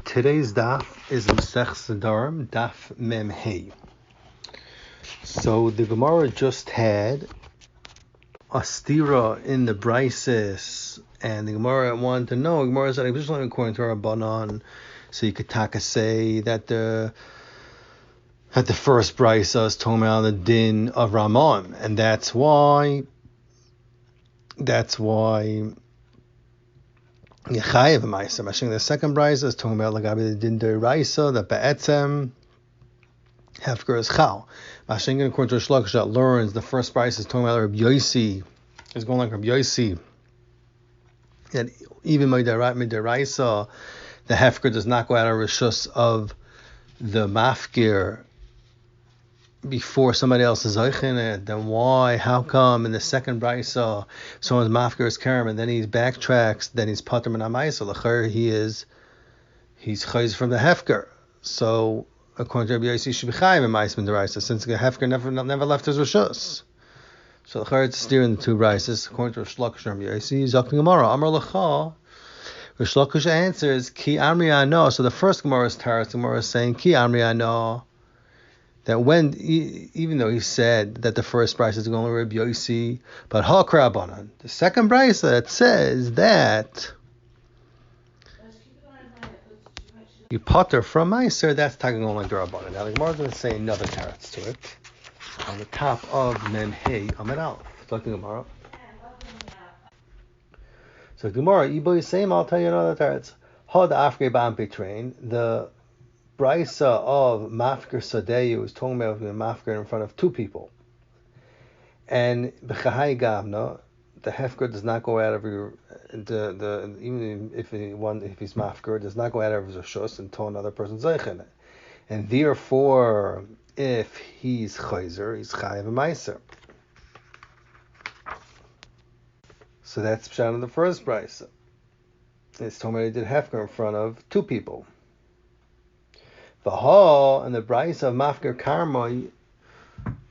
Today's daf is Masech Nedarim, Daf Mem Hey. So the Gemara just had a stira in the Brises, and the Gemara wanted to know. Gemara said, "Especially according to our Banan, so you could say that the first Brisa is talking about the din of Ramon, and that's why." Yechayev Ma'aser. Mashing the second brisa is talking about Lagabi the Din D'Oraisa that Be'etzem Hefker is Chal. Mashing according to Rish Lakish that learns the first brisa is talking about Rabbi Yosi is going like Rabbi Yosi that even Mid'Oraisa the Hefker does not go out of Rishus of the Mafkir before somebody else is zeichen it. Then why? How come in the second brisa someone's mafker is karam and then he backtracks, then he's pater min ha'maisa? L'cher he's chayz from the hefker. So according to Rabbi Yossi, he should be chayv in ma'is min deraisa since the hefker never left his rishus. So l'cher it's steering the two brises according to Rish Lakish and Rabbi Yossi. Zakni Gemara Amar L'cha. Rish Lakish answers Ki Amri Ano. So the first Gemara is Taras. The Gemara is saying Ki Amri Ano. That when, even though he said that the first brisa is going to Rabbi Yossi, but Hakrabanan, the second brisa that says that you potter from Meiser, that's tagging on like the Rabbanan. Now the Gemara is going to say another teretz to it on the top of Mem Hey Amid Aleph. It's like the Gemara. So Gemara, Iboy same. I'll tell you another teretz. Had Afre Bampe train the Brisa of Mafker Sadeyu is talking about being Mafker in front of two people. And B'chahai Gavna, the Hefker does not go out of your, even if he's Mafker, does not go out of his Rishus until another person's Zeichen. And therefore, if he's Chayzer, he's Chayav Meiser. So that's Pshat in the first Brisa. It's talking about he did Hefker in front of two people. V'ha and the brisa of Mafker Karma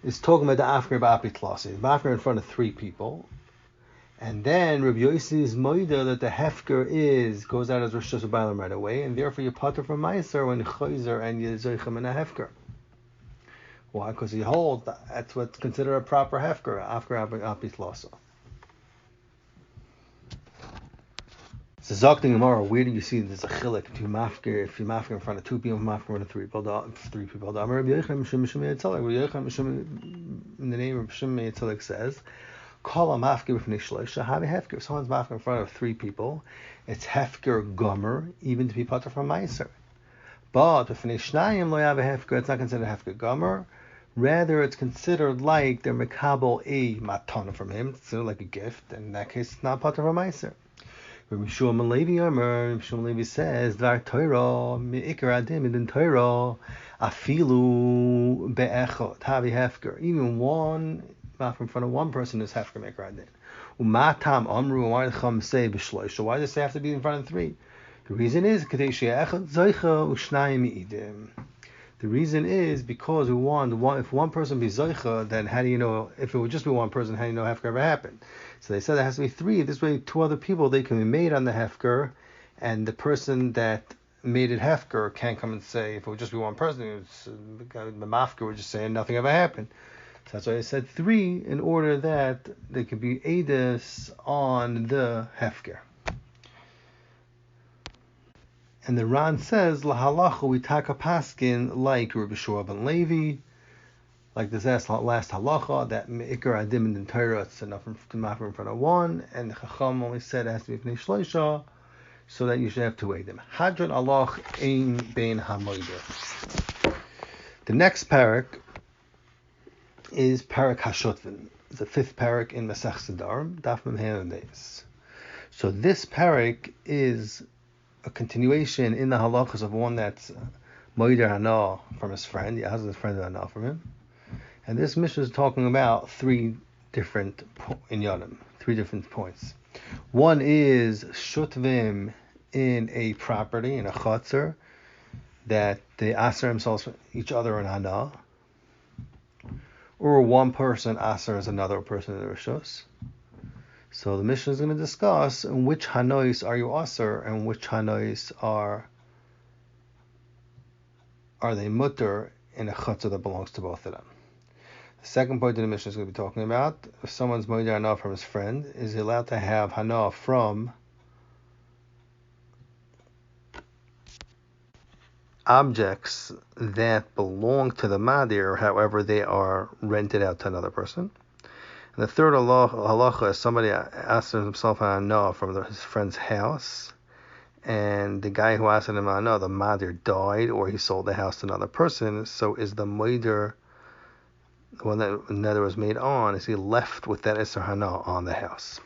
is talking about the Afker Ba'apitlasi. Mafker in front of three people, and then Rabbi Yossi's moida that the Hefker goes out as Rosh Hashanah right away, and therefore you potter from Meiser when Chayzer and you Zeichem in a Hefker. Why? Because you hold that's what's considered a proper Hefker, Afker Ba'apitlasi. So Zakti Gemara, where do you see there's a chilek to mafker if you mafker in front of two people, mafker in front of three people? In the name of Shimei Yitzhak says, "Call a mafker b'fnei shloisha have a hefker." If someone's mafker in front of three people, it's hefker gomer, even to be pater from meiser. But b'fnei shnayim lo have a hefker. It's not considered hefker gomer. Rather, it's considered like they're mekabel a matana from him. It's considered like a gift, and in that case, it's not pater from meiser. Rabbi Shmuel Levi says, "Dvar Torah mi'ikar adim in Torah afilu be'echot havi hefker." Even one in front of one person is hefker mi'ikar adim. Umatam amru. Why did Chum say b'shloisha? Why does it have to be in front of three? The reason is kadei she'echad zoicha ushnayim mi'idim. The reason is because if one person be zoicha, then how do you know? If it would just be one person, how do you know hefker ever happened? So they said there has to be three. This way, two other people, they can be made on the hefker, and the person that made it hefker can't come and say, if it would just be one person, the mafker would just say nothing ever happened. So that's why they said three, in order that they could be edus on the hefker. And the Ran says, "Lahalacha we taka paskin like Rabbi Shua ben Levi, like this last halacha that meikar adim in Torah it's enough to mafker in front of one, and the Chacham only said it has to be b'nei shloisha, so that you should have to weigh them. Hadron alach ein bein hamoider." The next parak is parak Hashotvin. It's the fifth parak in Masech Nedarim, Daf Mem Hey. So this parak is a continuation in the halachas of one that's moider hana from his friend. He has his friend hana from him. And this mission is talking about three different points. One is shutvim in a property, in a chatzar, that they aser themselves each other in hana, or one person asers another person in the rishos. So the Mishnah is going to discuss in which hanois are you aser and which hanois are are they mutter in a chutzah that belongs to both of them? The second point that the Mishnah is going to be talking about, if someone's moeder hana from his friend, is he allowed to have hana from objects that belong to the madir, however they are rented out to another person? And the third halacha is somebody asks himself hana from his friend's house, and the guy who asked him hana, the madir died, or he sold the house to another person. So is the moeder, the one that neder was made on, is he left with that Isser Hana on the house?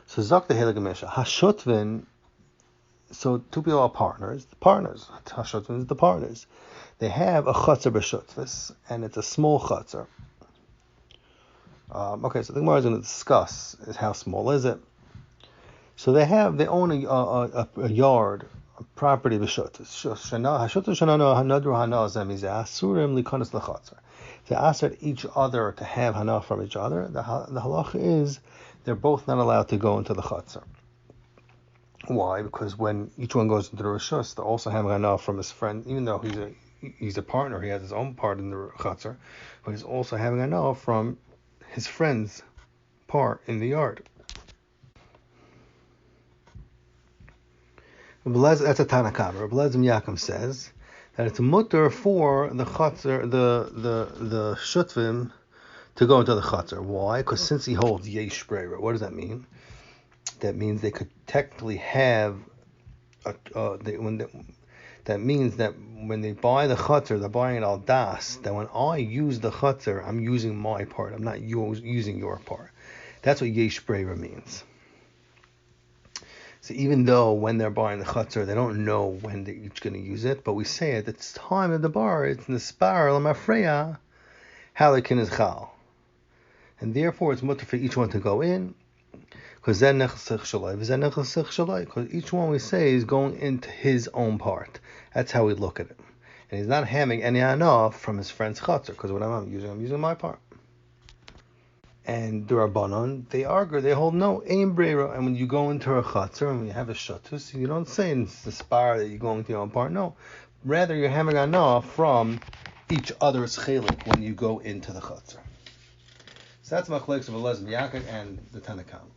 So Zok the Helig Misha, Hashutvin, so two people are partners. Hashutvin is the partners. They have a Chatzar B'Shutvis, and it's a small Chatzar. Okay, so the Gemara is going to discuss is how small is it. So they own a yard, a property b'shutz. They ask each other to have hana from each other. The halacha is they're both not allowed to go into the chatzar. Why? Because when each one goes into the rishus, they're also having hana from his friend, even though he's a partner, he has his own part in the chatzar, but he's also having hana from his friend's part in the yard. That's a Tanakama. Rabbi Lezim Yaakov says that it's a mutter for the chatzar, the shutvim, to go into the chatzar. Why? Because since he holds yesh breira, what does that mean? That means they could technically have that means that when they buy the chatzar, they're buying it al das. That when I use the chatzar, I'm using my part. I'm not using your part. That's what yesh breira means. So even though when they're buying the chutzner, they don't know when they're each going to use it, but we say at the time of the bar, it's nispar l'mafreya, halakin is chal. And therefore it's mutter for each one to go in, because each one we say is going into his own part. That's how we look at it. And he's not having any hana from his friend's chutzner, because what I'm using my part. And the Rabbanon, they argue, they hold no, aim breira. And when you go into a chatzar and you have a shatus, you don't say in the spar that you're going to your own part. No, rather you're having hana from each other's chelik when you go into the chatzar. So that's machlekes of Elazar Yaakov and the Tanakama.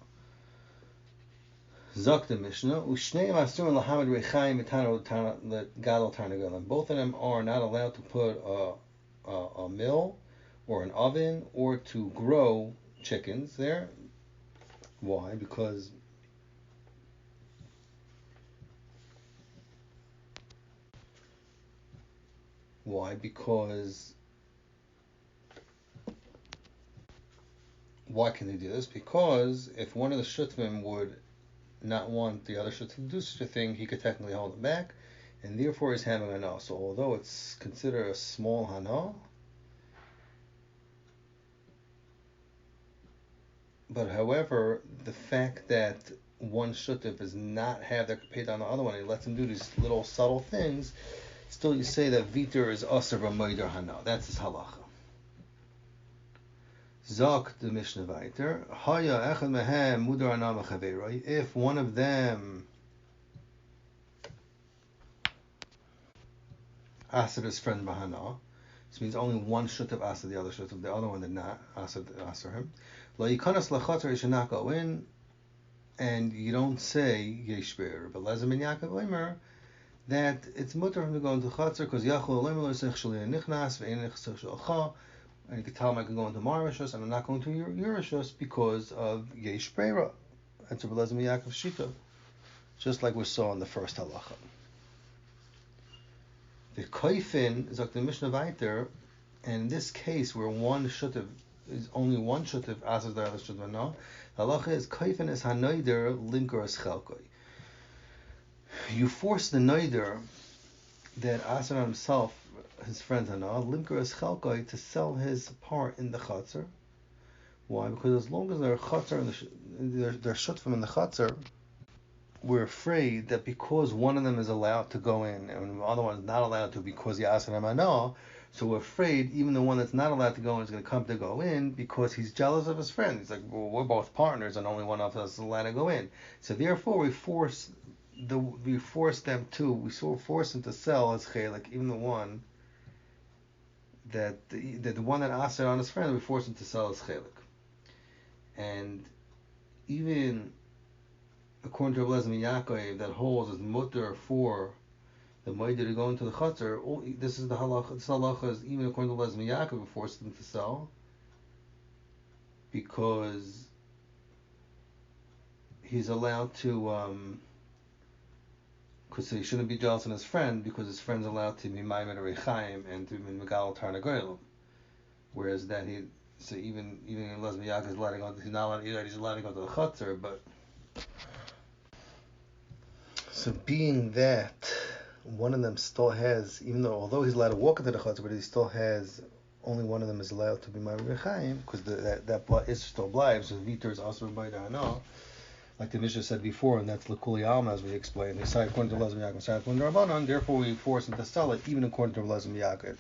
Zok the Mishnah, u'shneim asurim lahamid rechaim etanu gadol tarnagolim. Both of them are not allowed to put a mill or an oven, or to grow chickens there. Why? Because why can they do this? Because if one of the shutvim would not want the other shutv to do such a thing, he could technically hold it back, and therefore he's having hana. So although it's considered a small hana, but however, the fact that one shutuf does not have their kapet on the other one, he lets him do these little subtle things, still you say that vitor is aser v'moider hana. That's his halacha. Zok the Mishnah Vayter, Haya echad mehem mudar hana v'chaveroi. If one of them asked his friend b'hana, this means only one shutuf asked the other shutuf, the other one did not ask him. Lo yikanas lachatzar, you should not go in, and you don't say yesh be'er. But Lezim and Yaakov Omer that it's mutter for him to go into chatzar because yachol lo yisech shali nichnas ve'en nichnas shalcha, and you can tell him I can go into my rishos and I'm not going to your rishos because of yesh be'er. That's a Lezim and Yaakov shita, just like we saw in the first halacha. The koifin is like the Mishnah Vayter, and in this case where one shutav is only one shutav asas the other shutav no. The halacha is koifin is hanoider linker as chelkoi. You force the noider that asar himself, his friend hana, linker as chelkoi, to sell his part in the chatzar. Why? Because as long as they're chatzar they're shutfim in the chatzar, we're afraid that because one of them is allowed to go in and the other one is not allowed to because Yasser Amano, so we're afraid even the one that's not allowed to go in is going to come to go in because he's jealous of his friend. He's like, well, we're both partners and only one of us is allowed to go in. So therefore we force we forced them to. We forced them to sell as chelik, even the one that the one that asked on his friend, we forced him to sell as chelik. And even according to Rabbi Eliezer Yaakov, that holds as mutter for the moed to go into the chutzner. This is the halacha. This halacha is even according to Rabbi Eliezer Yaakov, we forced them to sell because he's allowed to. Because he shouldn't be jealous on his friend, because his friend's allowed to be maimed rechaim and to be megal tarnagoyim. Whereas that even Eliezer Yaakov is allowed to go. He's not allowed. He's allowed to go to the chutzner, but. So being that one of them still has, although he's allowed to walk into the chutzner, but he still has, only one of them is allowed to be maimed rechaim, because that blood is still blind. So vitor is also by da'ano. Like the Mishnah said before, and that's L'Kuli Alma, as we explained. They say according to Eliezer Yaakov, according to Rabbanan, therefore we force him to sell it, even according to Eliezer Yaakov.